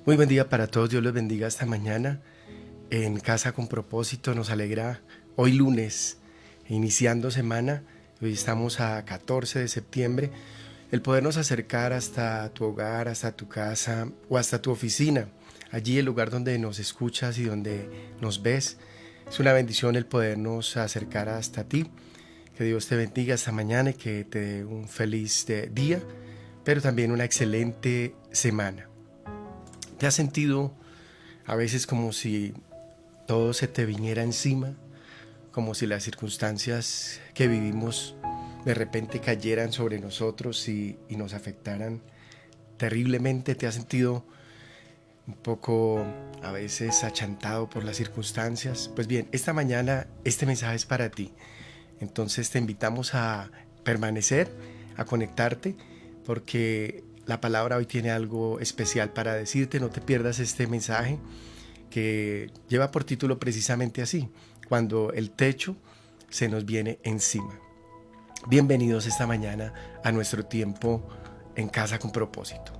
Muy buen día para todos, Dios los bendiga esta mañana en Casa con Propósito. Nos alegra hoy lunes, iniciando semana. Hoy estamos a 14 de septiembre. El podernos acercar hasta tu hogar, hasta tu casa o hasta tu oficina, allí el lugar donde nos escuchas y donde nos ves. Es una bendición el podernos acercar hasta ti. Que Dios te bendiga esta mañana y que te dé un feliz día, pero también una excelente semana. ¿Te has sentido a veces como si todo se te viniera encima? Como si las circunstancias que vivimos de repente cayeran sobre nosotros y nos afectaran terriblemente. ¿Te has sentido un poco a veces achantado por las circunstancias? Pues bien, esta mañana este mensaje es para ti. Entonces te invitamos a permanecer, a conectarte, porque la palabra hoy tiene algo especial para decirte. No te pierdas este mensaje que lleva por título precisamente así: cuando el techo se nos viene encima. Bienvenidos esta mañana a nuestro tiempo en Casa con Propósito.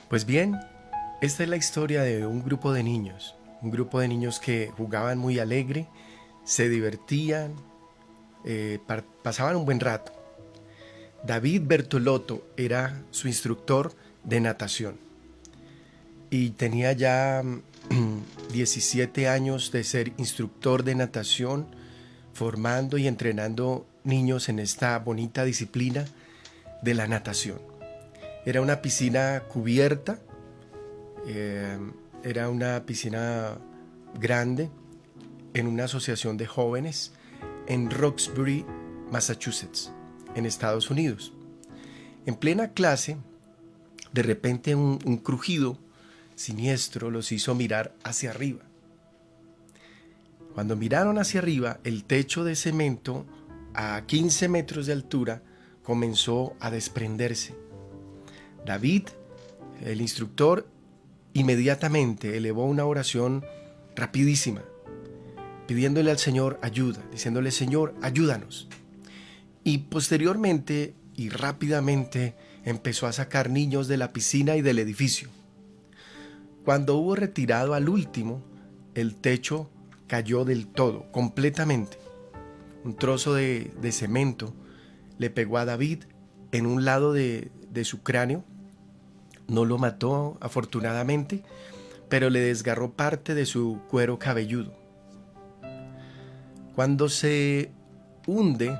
Pues bien, esta es la historia de un grupo de niños que jugaban muy alegre, se divertían, pasaban un buen rato. David Bertolotto era su instructor de natación y tenía ya 17 años de ser instructor de natación, formando y entrenando niños en esta bonita disciplina de la natación. Era una piscina cubierta, era una piscina grande en una asociación de jóvenes en Roxbury, Massachusetts, en Estados Unidos. En plena clase, de repente un crujido siniestro los hizo mirar hacia arriba. Cuando miraron hacia arriba, el techo de cemento a 15 metros de altura comenzó a desprenderse. David, el instructor, inmediatamente elevó una oración rapidísima, pidiéndole al Señor ayuda, diciéndole: Señor, ayúdanos. Y posteriormente y rápidamente empezó a sacar niños de la piscina y del edificio. Cuando hubo retirado al último, el techo cayó del todo, completamente. Un trozo de cemento le pegó a David en un lado de su cráneo. No lo mató, afortunadamente, pero le desgarró parte de su cuero cabelludo. Cuando se hunde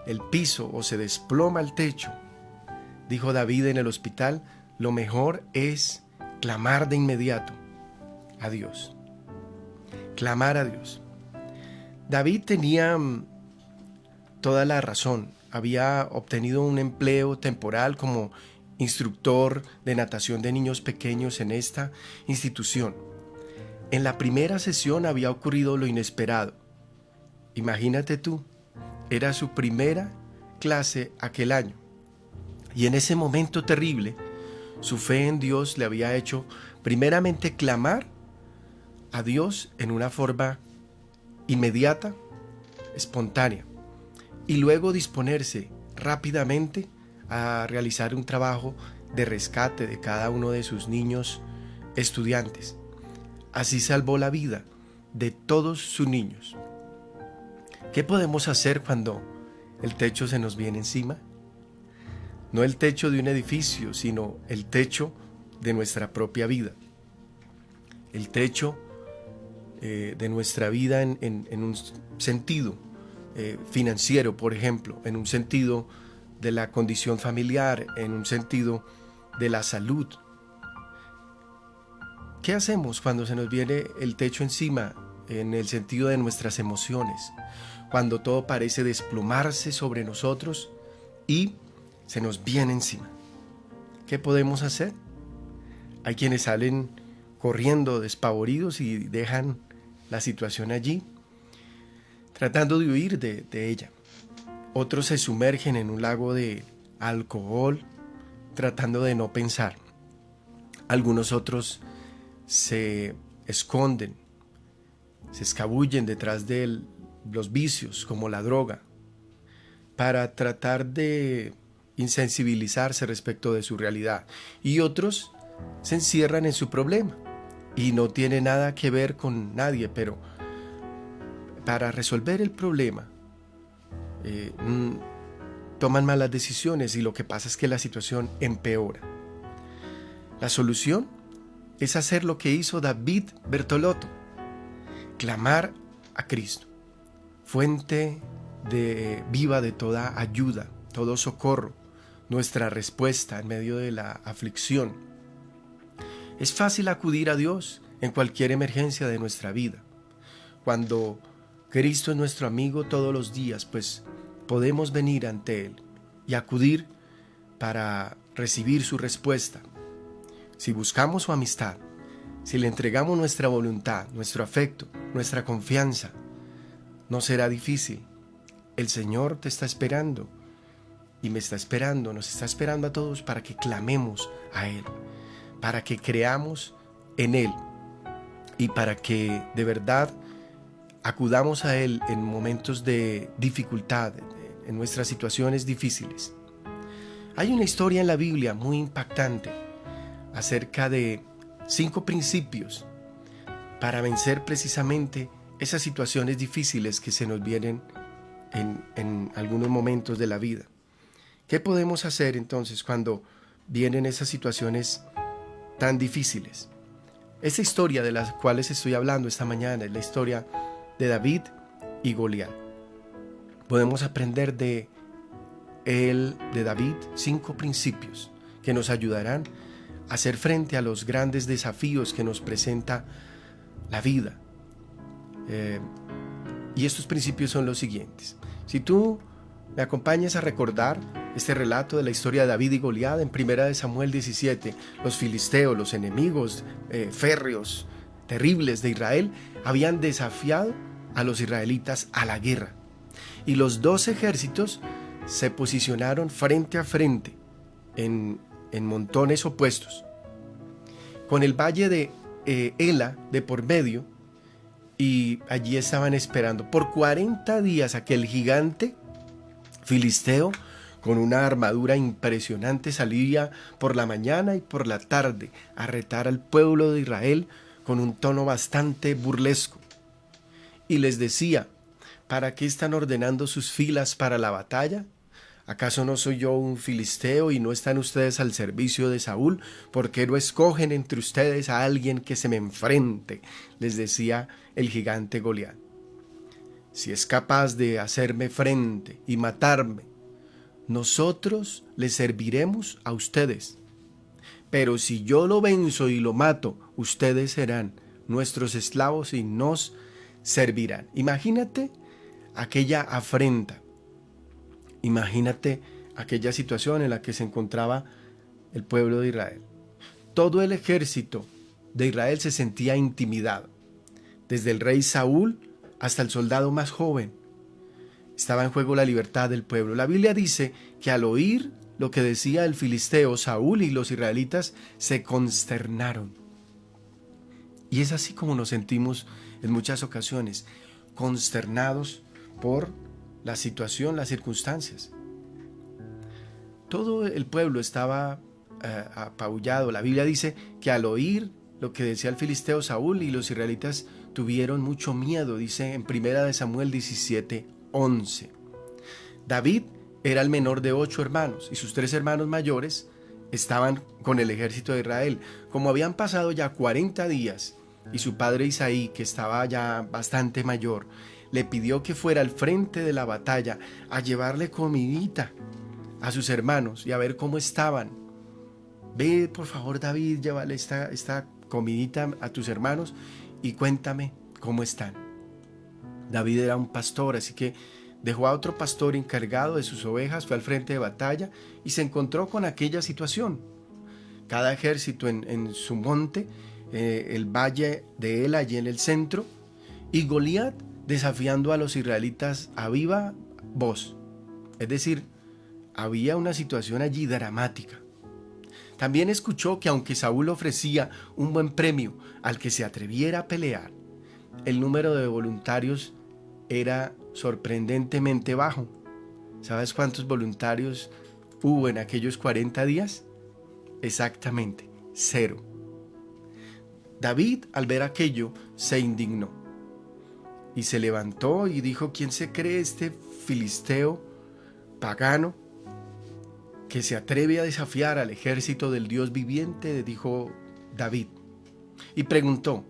el piso o se desploma el techo, dijo David en el hospital, lo mejor es clamar de inmediato a Dios. Clamar a Dios. David tenía toda la razón. Había obtenido un empleo temporal como instructor de natación de niños pequeños en esta institución. En la primera sesión había ocurrido lo inesperado. Imagínate tú, era su primera clase aquel año. Y en ese momento terrible, su fe en Dios le había hecho primeramente clamar a Dios en una forma inmediata, espontánea, y luego disponerse rápidamente a realizar un trabajo de rescate de cada uno de sus niños estudiantes. Así salvó la vida de todos sus niños. ¿Qué podemos hacer cuando el techo se nos viene encima? No el techo de un edificio, sino el techo de nuestra propia vida. El techo de nuestra vida en un sentido financiero, por ejemplo, en un sentido de la condición familiar, en un sentido de la salud. ¿Qué hacemos cuando se nos viene el techo encima en el sentido de nuestras emociones? Cuando todo parece desplomarse sobre nosotros y se nos viene encima. ¿Qué podemos hacer? Hay quienes salen corriendo despavoridos y dejan la situación allí, tratando de huir de ella. Otros se sumergen en un lago de alcohol, tratando de no pensar. Algunos otros se esconden, se escabullen detrás de los vicios como la droga, para tratar de insensibilizarse respecto de su realidad. Y otros se encierran en su problema y no tiene nada que ver con nadie, pero para resolver el problema toman malas decisiones y lo que pasa es que la situación empeora. La solución es hacer lo que hizo David Bertolotto: clamar a Cristo, fuente viva de toda ayuda, todo socorro, nuestra respuesta en medio de la aflicción. Es fácil acudir a Dios en cualquier emergencia de nuestra vida. Cuando Cristo es nuestro amigo todos los días, pues podemos venir ante Él y acudir para recibir su respuesta. Si buscamos su amistad, si le entregamos nuestra voluntad, nuestro afecto, nuestra confianza, no será difícil. El Señor te está esperando y me está esperando, nos está esperando a todos para que clamemos a Él, para que creamos en Él y para que de verdad acudamos a Él en momentos de dificultad, en nuestras situaciones difíciles. Hay una historia en la Biblia muy impactante acerca de 5 principios para vencer precisamente esas situaciones difíciles que se nos vienen en algunos momentos de la vida. ¿Qué podemos hacer entonces cuando vienen esas situaciones tan difíciles? Esta historia de las cuales estoy hablando esta mañana es la historia de David y Goliat. Podemos aprender de David 5 principios que nos ayudarán a hacer frente a los grandes desafíos que nos presenta la vida. Y estos principios son los siguientes. Si tú me acompañas a recordar este relato de la historia de David y Goliat en 1 Samuel 17, los filisteos, los enemigos férreos, terribles de Israel, habían desafiado a los israelitas a la guerra. Y los 2 ejércitos se posicionaron frente a frente en montones opuestos, con el valle de Ela de por medio, y allí estaban esperando por 40 días a que el gigante filisteo, con una armadura impresionante, salía por la mañana y por la tarde a retar al pueblo de Israel con un tono bastante burlesco. Y les decía: ¿para qué están ordenando sus filas para la batalla? ¿Acaso no soy yo un filisteo y no están ustedes al servicio de Saúl? ¿Por qué no escogen entre ustedes a alguien que se me enfrente?, les decía el gigante Goliat. Si es capaz de hacerme frente y matarme, nosotros les serviremos a ustedes. Pero si yo lo venzo y lo mato, ustedes serán nuestros esclavos y nos servirán. Imagínate aquella afrenta. Imagínate aquella situación en la que se encontraba el pueblo de Israel. Todo el ejército de Israel se sentía intimidado, desde el rey Saúl hasta el soldado más joven. Estaba en juego la libertad del pueblo. La Biblia dice que al oír lo que decía el filisteo, Saúl y los israelitas se consternaron. Y es así como nos sentimos en muchas ocasiones, consternados por la situación, las circunstancias. Todo el pueblo estaba apabullado. La Biblia dice que al oír lo que decía el filisteo Saúl, y los israelitas tuvieron mucho miedo, dice en 1 Samuel 17:11. David era el menor de 8 hermanos y sus 3 hermanos mayores estaban con el ejército de Israel. Como habían pasado ya 40 días y su padre Isaí, que estaba ya bastante mayor, le pidió que fuera al frente de la batalla a llevarle comidita a sus hermanos y a ver cómo estaban. Ve, por favor, David, llévale esta comidita a tus hermanos y cuéntame cómo están. David era un pastor, así que dejó a otro pastor encargado de sus ovejas, fue al frente de batalla y se encontró con aquella situación. Cada ejército en su monte, el valle de él allí en el centro, y Goliat desafiando a los israelitas a viva voz. Es decir, había una situación allí dramática. También escuchó que aunque Saúl ofrecía un buen premio al que se atreviera a pelear, el número de voluntarios era sorprendentemente bajo. ¿Sabes cuántos voluntarios hubo en aquellos 40 días? Exactamente, 0. David, al ver aquello, se indignó y se levantó y dijo: ¿quién se cree este filisteo pagano que se atreve a desafiar al ejército del Dios viviente? Dijo David. Y preguntó.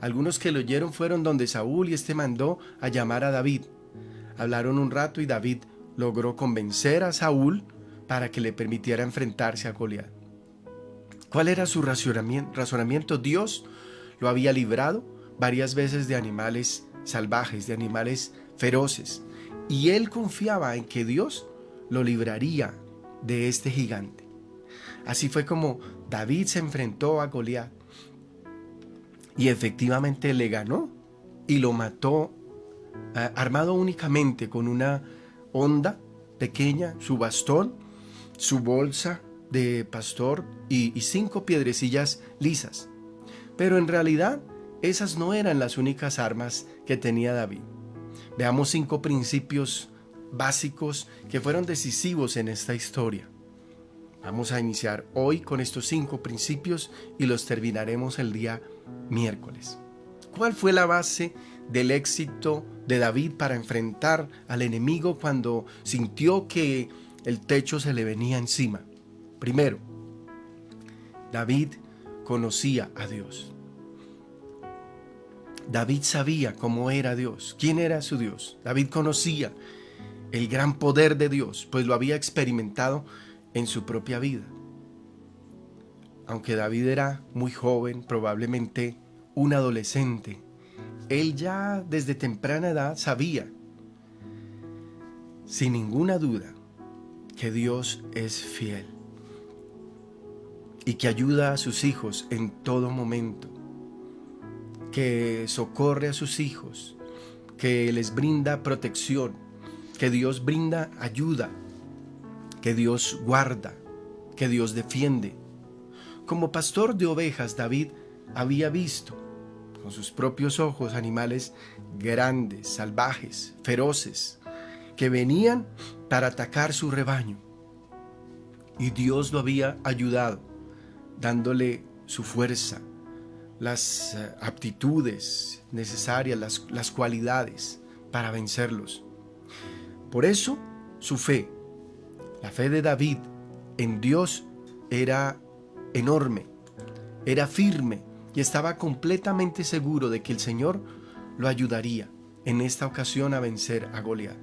Algunos que lo oyeron fueron donde Saúl y este mandó a llamar a David. Hablaron un rato y David logró convencer a Saúl para que le permitiera enfrentarse a Goliat. ¿Cuál era su razonamiento? Dios lo había librado varias veces de animales salvajes, de animales feroces, y él confiaba en que Dios lo libraría de este gigante. Así fue como David se enfrentó a Goliat y efectivamente le ganó y lo mató, armado únicamente con una honda pequeña, su bastón, su bolsa de pastor y 5 piedrecillas lisas. Pero en realidad esas no eran las únicas armas que tenía David. Veamos 5 principios básicos que fueron decisivos en esta historia. Vamos a iniciar hoy con estos 5 principios y los terminaremos el día miércoles. ¿Cuál fue la base del éxito de David para enfrentar al enemigo cuando sintió que el techo se le venía encima? Primero, David conocía a Dios. David sabía cómo era Dios, quién era su Dios. David conocía el gran poder de Dios, pues lo había experimentado en su propia vida. Aunque David era muy joven, probablemente un adolescente, él ya desde temprana edad sabía, sin ninguna duda, que Dios es fiel y que ayuda a sus hijos en todo momento, que socorre a sus hijos, que les brinda protección, que Dios brinda ayuda, que Dios guarda, que Dios defiende. Como pastor de ovejas, David había visto con sus propios ojos animales grandes, salvajes, feroces, que venían para atacar su rebaño. Y Dios lo había ayudado, dándole su fuerza, las aptitudes necesarias, las cualidades para vencerlos. Por eso, su fe, la fe de David en Dios era enorme, era firme y estaba completamente seguro de que el Señor lo ayudaría en esta ocasión a vencer a Goliat.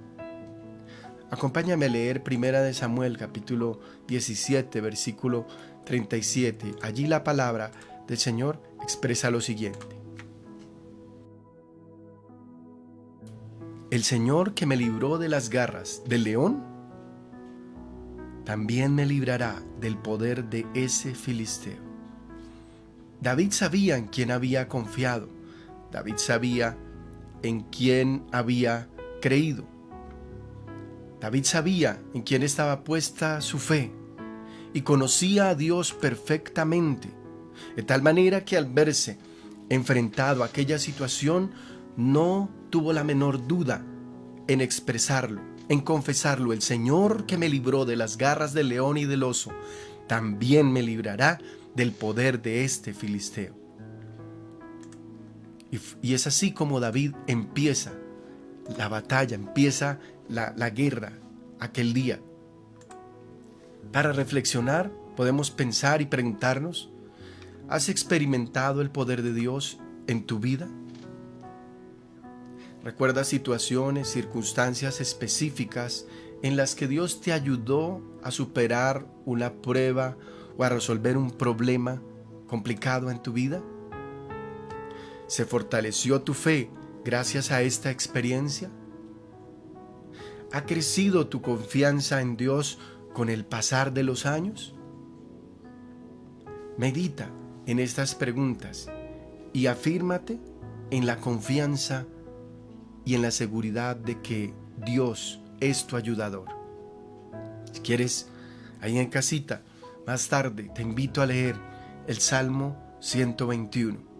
Acompáñame a leer 1 Samuel capítulo 17 versículo 37. Allí la palabra del Señor expresa lo siguiente: El Señor que me libró de las garras del león, también me librará del poder de ese filisteo. David sabía en quién había confiado. David sabía en quién había creído. David sabía en quién estaba puesta su fe y conocía a Dios perfectamente, de tal manera que al verse enfrentado a aquella situación no tuvo la menor duda en expresarlo, en confesarlo: el Señor que me libró de las garras del león y del oso, también me librará del poder de este filisteo. Y es así como David empieza la batalla, empieza la guerra aquel día. Para reflexionar, podemos pensar y preguntarnos, ¿has experimentado el poder de Dios en tu vida? ¿Recuerdas situaciones, circunstancias específicas en las que Dios te ayudó a superar una prueba o a resolver un problema complicado en tu vida? ¿Se fortaleció tu fe gracias a esta experiencia? ¿Ha crecido tu confianza en Dios con el pasar de los años? Medita en estas preguntas y afírmate en la confianza y en la seguridad de que Dios es tu ayudador. Si quieres, ahí en casita, más tarde te invito a leer el Salmo 121.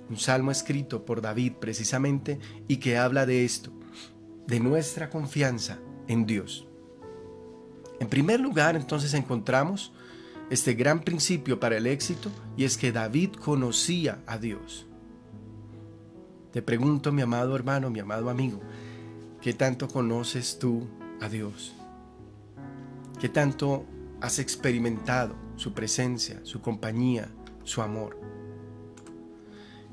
Un salmo escrito por David precisamente y que habla de esto, de nuestra confianza en Dios. En primer lugar, entonces encontramos este gran principio para el éxito y es que David conocía a Dios. Te pregunto, mi amado hermano, mi amado amigo, ¿qué tanto conoces tú a Dios? ¿Qué tanto has experimentado su presencia, su compañía, su amor?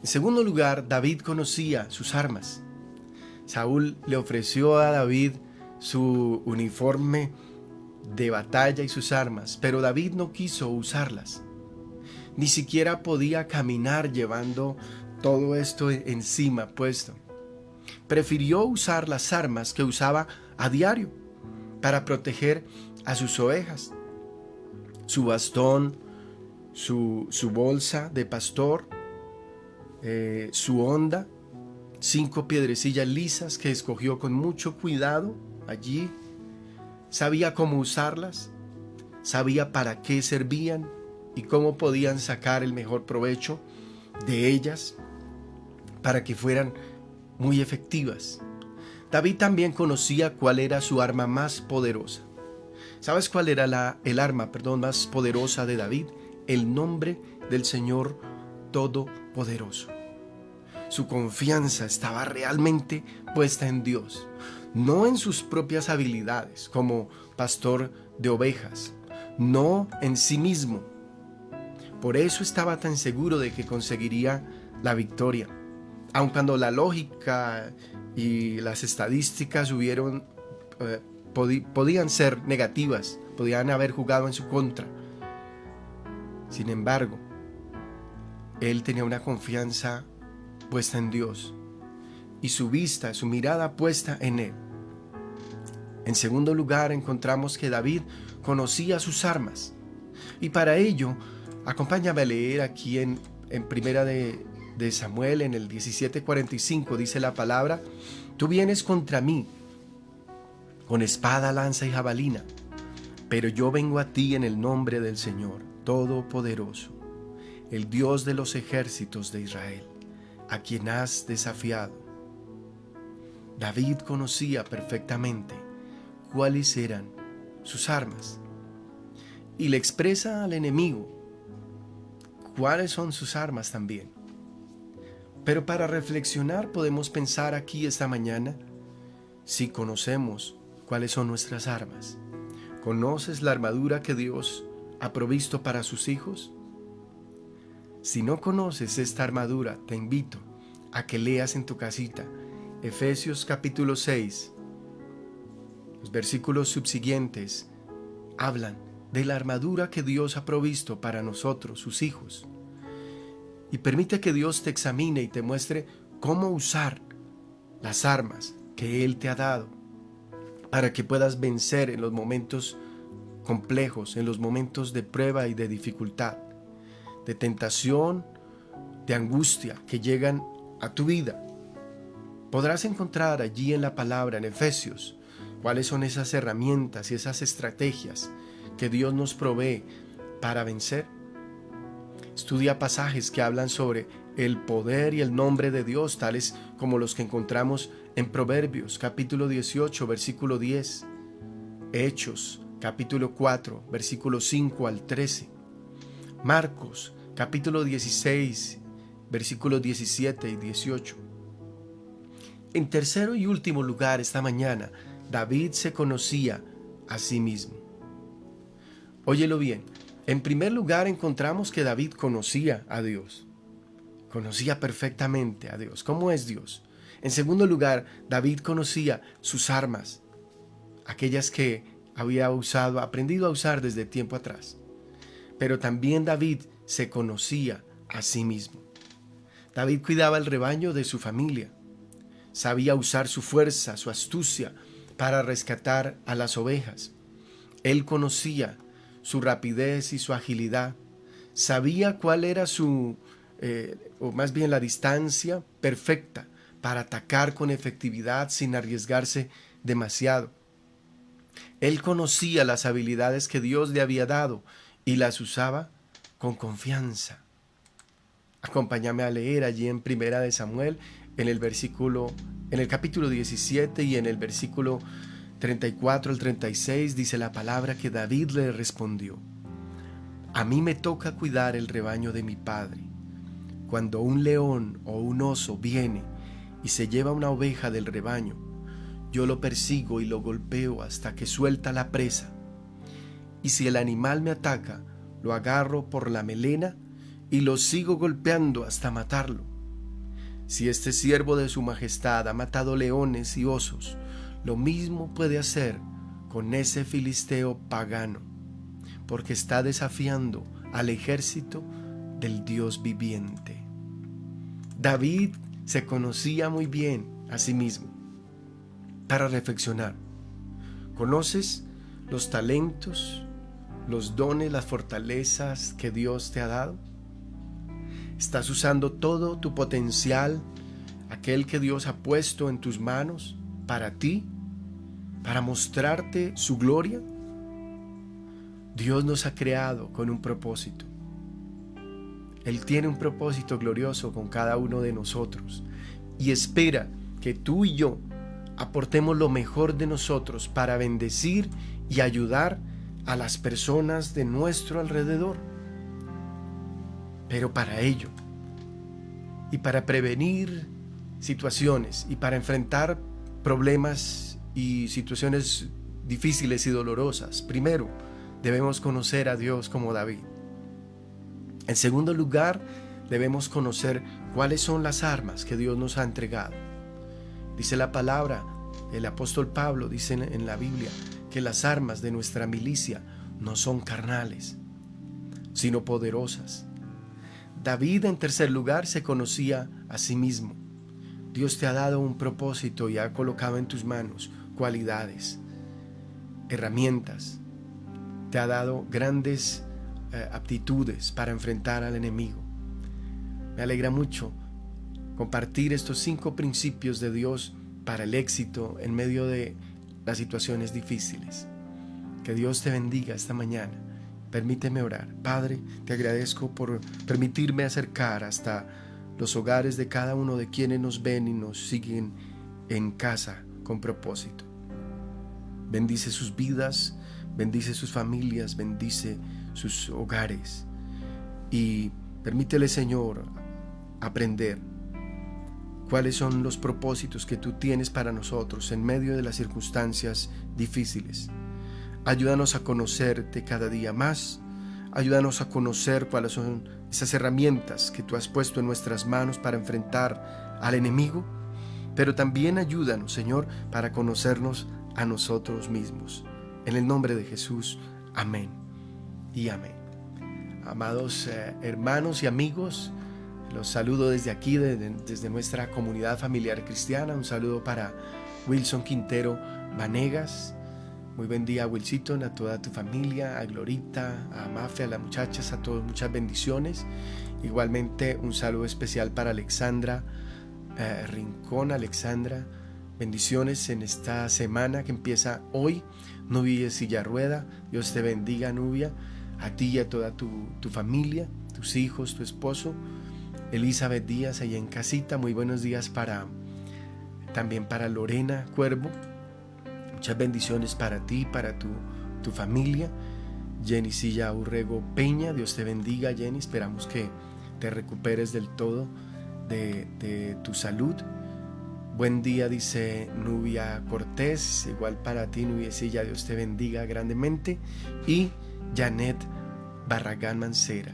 En segundo lugar, David conocía sus armas. Saúl le ofreció a David su uniforme de batalla y sus armas, pero David no quiso usarlas. Ni siquiera podía caminar llevando todo esto encima puesto. Prefirió usar las armas que usaba a diario para proteger a sus ovejas. Su bastón, su bolsa de pastor, su honda, 5 piedrecillas lisas que escogió con mucho cuidado allí. Sabía cómo usarlas, sabía para qué servían y cómo podían sacar el mejor provecho de ellas para que fueran muy efectivas. David también conocía cuál era su arma más poderosa. ¿Sabes cuál era el arma más poderosa de David? El nombre del Señor Todopoderoso. Su confianza estaba realmente puesta en Dios, no en sus propias habilidades como pastor de ovejas, no en sí mismo. Por eso estaba tan seguro de que conseguiría la victoria, aun cuando la lógica y las estadísticas podían ser negativas, podían haber jugado en su contra. Sin embargo, él tenía una confianza puesta en Dios y su vista, su mirada puesta en Él. En segundo lugar, encontramos que David conocía sus armas y para ello, acompáñame a leer aquí en Primera de Samuel, en el 17:45, dice la palabra: tú vienes contra mí con espada, lanza y jabalina, pero yo vengo a ti en el nombre del Señor Todopoderoso, el Dios de los ejércitos de Israel, a quien has desafiado. David conocía perfectamente cuáles eran sus armas y le expresa al enemigo cuáles son sus armas también. Pero para reflexionar podemos pensar aquí esta mañana si conocemos cuáles son nuestras armas. ¿Conoces la armadura que Dios ha provisto para sus hijos? Si no conoces esta armadura, te invito a que leas en tu casita Efesios capítulo 6. Los versículos subsiguientes hablan de la armadura que Dios ha provisto para nosotros, sus hijos. Y permite que Dios te examine y te muestre cómo usar las armas que Él te ha dado para que puedas vencer en los momentos complejos, en los momentos de prueba y de dificultad, de tentación, de angustia que llegan a tu vida. Podrás encontrar allí en la palabra, en Efesios, cuáles son esas herramientas y esas estrategias que Dios nos provee para vencer. Estudia pasajes que hablan sobre el poder y el nombre de Dios, tales como los que encontramos en Proverbios capítulo 18, versículo 10, Hechos capítulo 4, versículo 5 al 13, Marcos capítulo 16, versículos 17 y 18. En tercero y último lugar esta mañana, David se conocía a sí mismo. Óyelo bien, en primer lugar encontramos que David conocía a Dios. Conocía perfectamente a Dios. ¿Cómo es Dios? En segundo lugar, David conocía sus armas, aquellas que había aprendido a usar desde tiempo atrás. Pero también David se conocía a sí mismo. David cuidaba el rebaño de su familia. Sabía usar su fuerza, su astucia para rescatar a las ovejas. Él conocía su rapidez y su agilidad. Sabía cuál era o más bien la distancia perfecta para atacar con efectividad sin arriesgarse demasiado. Él conocía las habilidades que Dios le había dado y las usaba con confianza. Acompáñame a leer allí en Primera de Samuel, en el capítulo 17 y en el versículo 34 al 36, dice la palabra que David le respondió: a mí me toca cuidar el rebaño de mi padre. Cuando un león o un oso viene y se lleva una oveja del rebaño, yo lo persigo y lo golpeo hasta que suelta la presa. Y si el animal me ataca, lo agarro por la melena y lo sigo golpeando hasta matarlo. Si este siervo de su majestad ha matado leones y osos, lo mismo puede hacer con ese filisteo pagano, porque está desafiando al ejército del Dios viviente. David se conocía muy bien a sí mismo. Para reflexionar, ¿conoces los talentos, los dones, las fortalezas que Dios te ha dado? ¿Estás usando todo tu potencial, aquel que Dios ha puesto en tus manos, para ti, para mostrarte su gloria? Dios nos ha creado con un propósito. Él tiene un propósito glorioso con cada uno de nosotros y espera que tú y yo aportemos lo mejor de nosotros para bendecir y ayudar a las personas de nuestro alrededor. Pero para ello, y para prevenir situaciones, y para enfrentar problemas y situaciones difíciles y dolorosas, primero debemos conocer a Dios como David. En segundo lugar, debemos conocer cuáles son las armas que Dios nos ha entregado. Dice la palabra, el apóstol Pablo dice en la Biblia, que las armas de nuestra milicia no son carnales, sino poderosas. David, en tercer lugar, se conocía a sí mismo. Dios te ha dado un propósito y ha colocado en tus manos cualidades, herramientas. Te ha dado grandes aptitudes para enfrentar al enemigo. Me alegra mucho compartir estos 5 principios de Dios para el éxito en medio de las situaciones difíciles. Que Dios te bendiga esta mañana. Permíteme orar. Padre, te agradezco por permitirme acercar hasta los hogares de cada uno de quienes nos ven y nos siguen en casa con propósito. Bendice sus vidas, bendice sus familias, bendice sus hogares y permítele, Señor, aprender cuáles son los propósitos que tú tienes para nosotros en medio de las circunstancias difíciles. Ayúdanos a conocerte cada día más. Ayúdanos a conocer cuáles son esas herramientas que tú has puesto en nuestras manos para enfrentar al enemigo, pero también ayúdanos, Señor, para conocernos a nosotros mismos. En el nombre de Jesús, amén y amén. Amados hermanos y amigos, los saludo desde aquí, desde nuestra comunidad familiar cristiana. Un saludo para Wilson Quintero Vanegas. Muy buen día, Wilsito, a toda tu familia, a Glorita, a Mafe, a las muchachas, a todos, muchas bendiciones. Igualmente un saludo especial para Alexandra Rincón. Alexandra, bendiciones en esta semana que empieza hoy. Nubia Sillarrueda, Dios te bendiga, Nubia, a ti y a toda tu familia, tus hijos, tu esposo. Elizabeth Díaz, allá en casita, muy buenos días también para Lorena Cuervo. Muchas bendiciones para ti, para tu familia. Jenny Silla Urrego Peña, Dios te bendiga, Jenny. Esperamos que te recuperes del todo de tu salud. Buen día, dice Nubia Cortés, igual para ti, Nubiecilla, Dios te bendiga grandemente. Y Janet Barragán Mancera,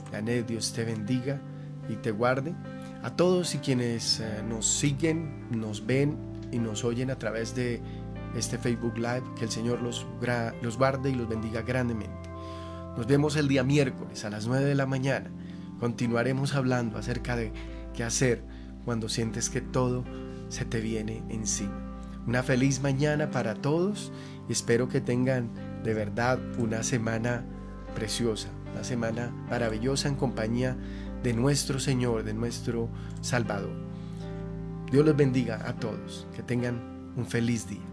Janet, Dios te bendiga y te guarde. A todos y quienes nos siguen, nos ven y nos oyen a través de este Facebook Live, que el Señor los guarde y los bendiga grandemente. Nos vemos el día miércoles a las 9 de la mañana. Continuaremos hablando acerca de qué hacer cuando sientes que todo se te viene encima. Una feliz mañana para todos y espero que tengan de verdad una semana preciosa, una semana maravillosa en compañía de nuestro Señor, de nuestro Salvador. Dios los bendiga a todos, que tengan un feliz día.